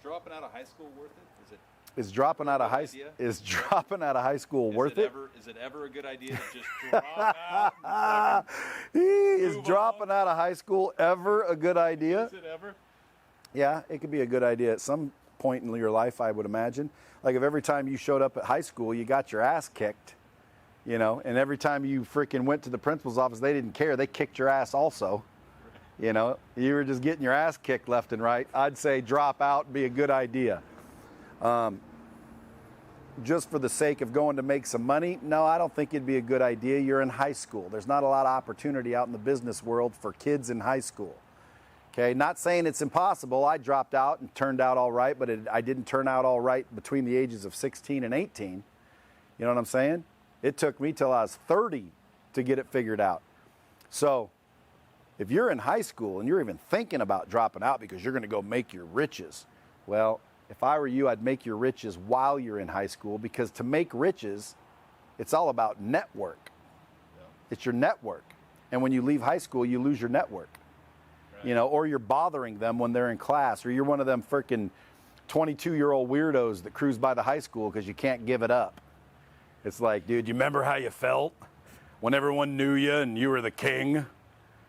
dropping out of high school worth it? Is dropping out of high school worth it? Is it ever a good idea to just drop out? Is dropping out of high school ever a good idea? Is it ever? Yeah, it could be a good idea at some point in your life, I would imagine. Like if every time you showed up at high school, you got your ass kicked, you know, and every time you freaking went to the principal's office, they didn't care. They kicked your ass also. You know, you were just getting your ass kicked left and right. I'd say drop out would be a good idea. Just for the sake of going to make some money, no, I don't think it'd be a good idea. You're in high school. There's not a lot of opportunity out in the business world for kids in high school. Okay, not saying it's impossible. I dropped out and turned out all right, but I didn't turn out all right between the ages of 16 and 18. You know what I'm saying? It took me till I was 30 to get it figured out. So if you're in high school and you're even thinking about dropping out because you're going to go make your riches, well, if I were you, I'd make your riches while you're in high school, because to make riches, it's all about network. Yeah. It's your network. And when you leave high school, you lose your network. Right. You know, or you're bothering them when they're in class, or you're one of them freaking 22-year-old weirdos that cruise by the high school because you can't give it up. It's like, dude, you remember how you felt when everyone knew you and you were the king?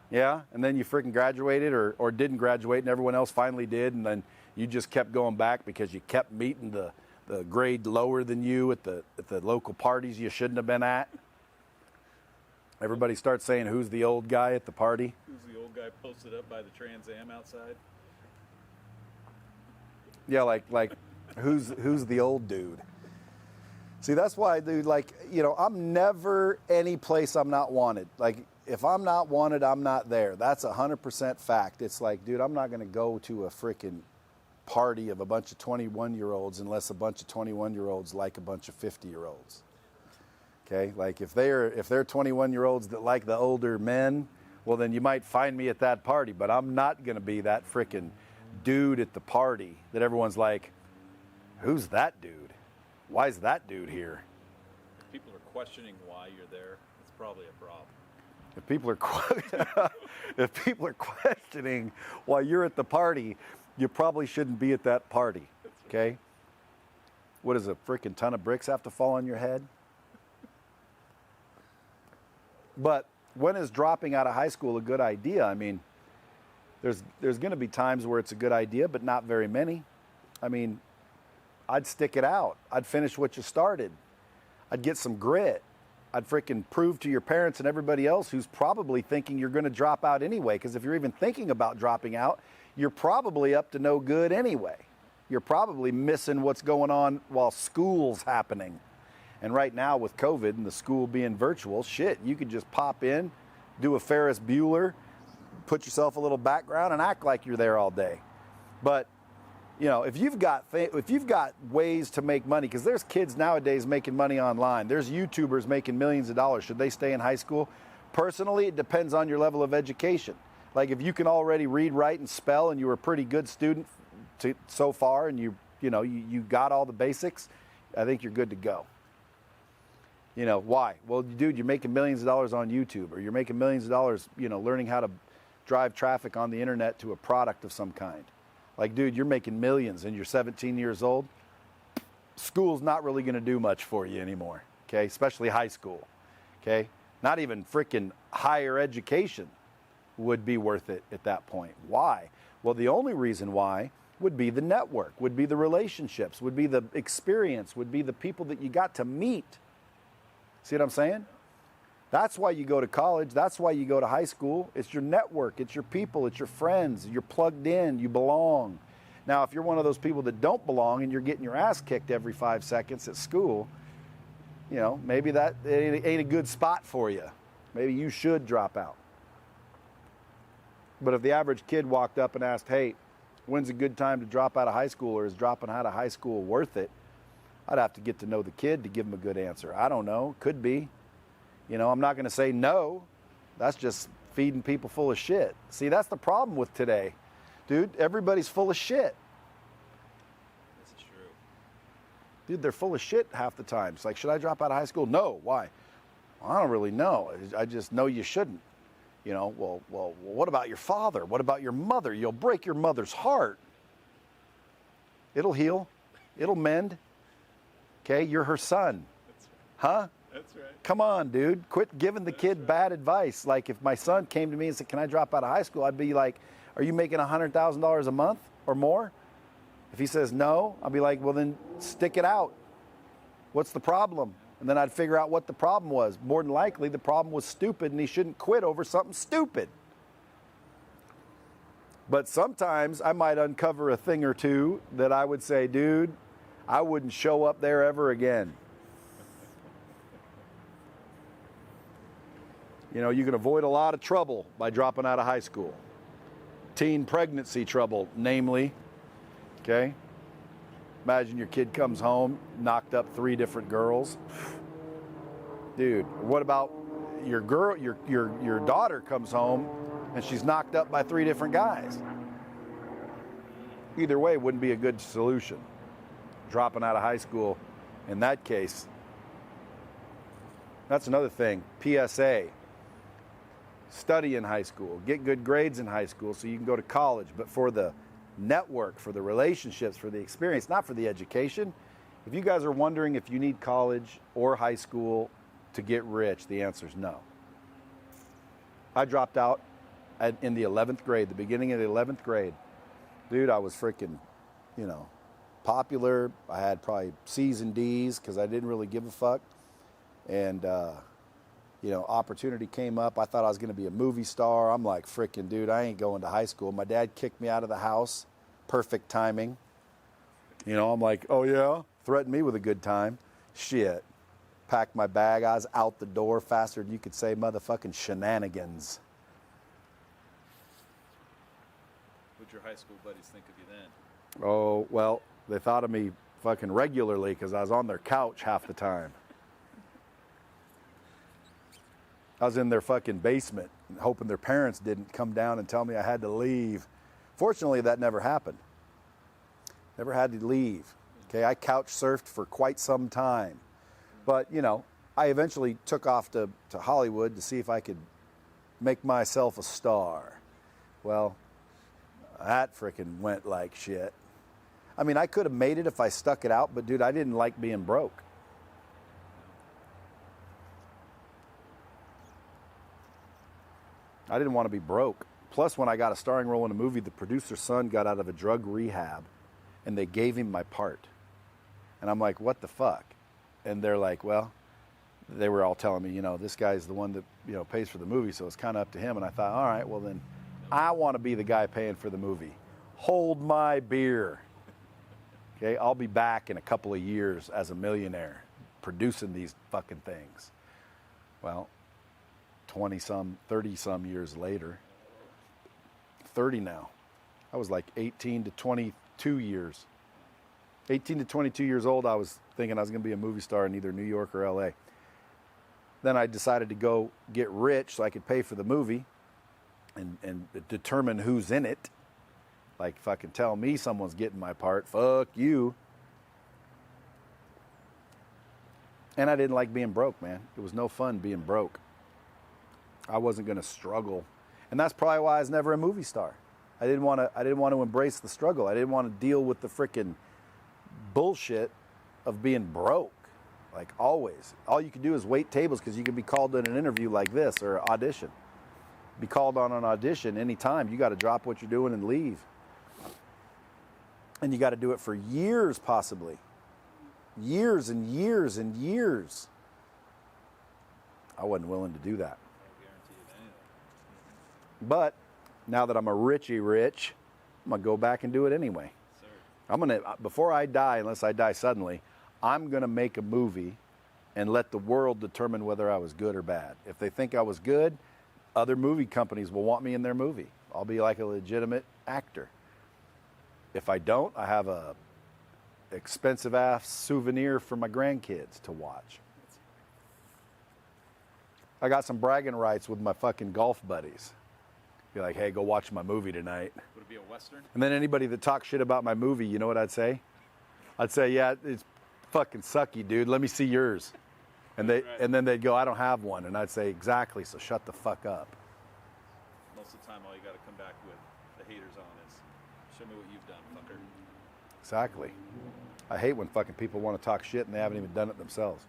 Yeah, and then you freaking graduated or didn't graduate and everyone else finally did, and then you just kept going back because you kept meeting the grade lower than you at the local parties you shouldn't have been at. Everybody starts saying, who's the old guy at the party? Who's the old guy posted up by the Trans Am outside? Yeah, like who's the old dude? See, that's why, dude, like, you know, I'm never any place I'm not wanted. Like, if I'm not wanted, I'm not there. That's 100% fact. It's like, dude, I'm not going to go to a freaking party of a bunch of 21-year-olds unless a bunch of 21-year-olds like a bunch of 50-year-olds. Okay? Like, if they're 21-year-olds that like the older men, well, then you might find me at that party. But I'm not going to be that freaking dude at the party that everyone's like, who's that dude? Why is that dude here? If people are questioning why you're there, it's probably a problem. If people are questioning why you're at the party, you probably shouldn't be at that party. Okay? What does a freaking ton of bricks have to fall on your head? But when is dropping out of high school a good idea? I mean, there's going to be times where it's a good idea, but not very many. I mean, I'd stick it out. I'd finish what you started. I'd get some grit. I'd freaking prove to your parents and everybody else who's probably thinking you're going to drop out anyway, because if you're even thinking about dropping out, you're probably up to no good anyway. You're probably missing what's going on while school's happening. And right now with COVID and the school being virtual, shit, you could just pop in, do a Ferris Bueller, put yourself a little background and act like you're there all day. But you know, if you've got ways to make money, because there's kids nowadays making money online. There's YouTubers making millions of dollars. Should they stay in high school? Personally, it depends on your level of education. Like if you can already read, write, and spell, and you were a pretty good student so far, and you got all the basics, I think you're good to go. You know, why? Well, dude, you're making millions of dollars on YouTube, or you're making millions of dollars, you know, learning how to drive traffic on the internet to a product of some kind. Like, dude, you're making millions and you're 17 years old. School's not really going to do much for you anymore, okay? Especially high school, okay? Not even freaking higher education would be worth it at that point. Why? Well, the only reason why would be the network, would be the relationships, would be the experience, would be the people that you got to meet. See what I'm saying? That's why you go to college. That's why you go to high school. It's your network. It's your people. It's your friends. You're plugged in. You belong. Now, if you're one of those people that don't belong and you're getting your ass kicked every 5 seconds at school, you know, maybe that ain't a good spot for you. Maybe you should drop out. But if the average kid walked up and asked, hey, when's a good time to drop out of high school, or is dropping out of high school worth it? I'd have to get to know the kid to give him a good answer. I don't know. Could be. You know, I'm not going to say no. That's just feeding people full of shit. See, that's the problem with today. Dude, everybody's full of shit. This is true. Dude, they're full of shit half the time. It's like, should I drop out of high school? No. Why? Well, I don't really know. I just know you shouldn't. You know, well, what about your father? What about your mother? You'll break your mother's heart. It'll heal. It'll mend. Okay, you're her son. That's right. Huh? That's right. Come on, dude. Quit giving the kid bad advice. Like if my son came to me and said, can I drop out of high school? I'd be like, are you making $100,000 a month or more? If he says no, I'll be like, well, then stick it out. What's the problem? And then I'd figure out what the problem was. More than likely, the problem was stupid and he shouldn't quit over something stupid. But sometimes I might uncover a thing or two that I would say, dude, I wouldn't show up there ever again. You know, you can avoid a lot of trouble by dropping out of high school. Teen pregnancy trouble, namely. Okay? Imagine your kid comes home, knocked up 3 different girls. Dude, what about your girl, your daughter comes home and she's knocked up by 3 different guys? Either way wouldn't be a good solution. Dropping out of high school in that case. That's another thing. PSA. Study in high school. Get good grades in high school so you can go to college. But for the network, for the relationships, for the experience, not for the education. If you guys are wondering if you need college or high school to get rich, the answer is no. I dropped out in the 11th grade, the beginning of the 11th grade. Dude, I was freaking, popular. I had probably C's and D's because I didn't really give a fuck. And, opportunity came up. I thought I was going to be a movie star. I'm like, freaking, dude, I ain't going to high school. My dad kicked me out of the house. Perfect timing. I'm like, oh, yeah? Threatened me with a good time. Shit. Packed my bag. I was out the door faster than you could say motherfucking shenanigans. What'd your high school buddies think of you then? Oh, well, they thought of me fucking regularly because I was on their couch half the time. I was in their fucking basement hoping their parents didn't come down and tell me I had to leave. Fortunately, that never happened. Never had to leave. Okay, I couch surfed for quite some time. But, I eventually took off to Hollywood to see if I could make myself a star. Well, that frickin' went like shit. I mean, I could have made it if I stuck it out, but dude, I didn't like being broke. I didn't want to be broke. Plus, when I got a starring role in a movie, the producer's son got out of a drug rehab, and they gave him my part. And I'm like, what the fuck? And they're like, well, they were all telling me, this guy's the one that, pays for the movie, so it's kind of up to him. And I thought, all right, well then, I want to be the guy paying for the movie. Hold my beer. Okay, I'll be back in a couple of years as a millionaire producing these fucking things. Well, 30-some years later. 30 now. I was like 18 to 22 years. 18 to 22 years old, I was thinking I was going to be a movie star in either New York or LA. Then I decided to go get rich so I could pay for the movie and determine who's in it. Like, fucking tell me someone's getting my part. Fuck you. And I didn't like being broke, man. It was no fun being broke. I wasn't going to struggle. And that's probably why I was never a movie star. I didn't want to embrace the struggle. I didn't want to deal with the frickin' bullshit of being broke. Like always. All you can do is wait tables because you can be called in an interview like this or audition. Be called on an audition anytime. You got to drop what you're doing and leave. And you got to do it for years possibly. Years and years and years. I wasn't willing to do that. But now that I'm a richy rich, I'm going to go back and do it anyway. Sir. Before I die, unless I die suddenly, I'm going to make a movie and let the world determine whether I was good or bad. If they think I was good, other movie companies will want me in their movie. I'll be like a legitimate actor. If I don't, I have a expensive ass souvenir for my grandkids to watch. I got some bragging rights with my fucking golf buddies. Be like, hey, go watch my movie tonight. Would it be a Western? And then anybody that talks shit about my movie, you know what I'd say? I'd say, yeah, it's fucking sucky, dude. Let me see yours. And then they'd go, I don't have one. And I'd say, exactly, so shut the fuck up. Most of the time, all you got to come back with the haters on is, show me what you've done, fucker. Exactly. I hate when fucking people want to talk shit and they haven't even done it themselves.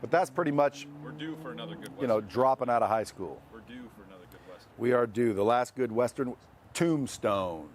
But that's pretty much, We're due for another good Western. you know, dropping out of high school. We're due for another good Western. We are due. The last good Western, Tombstone.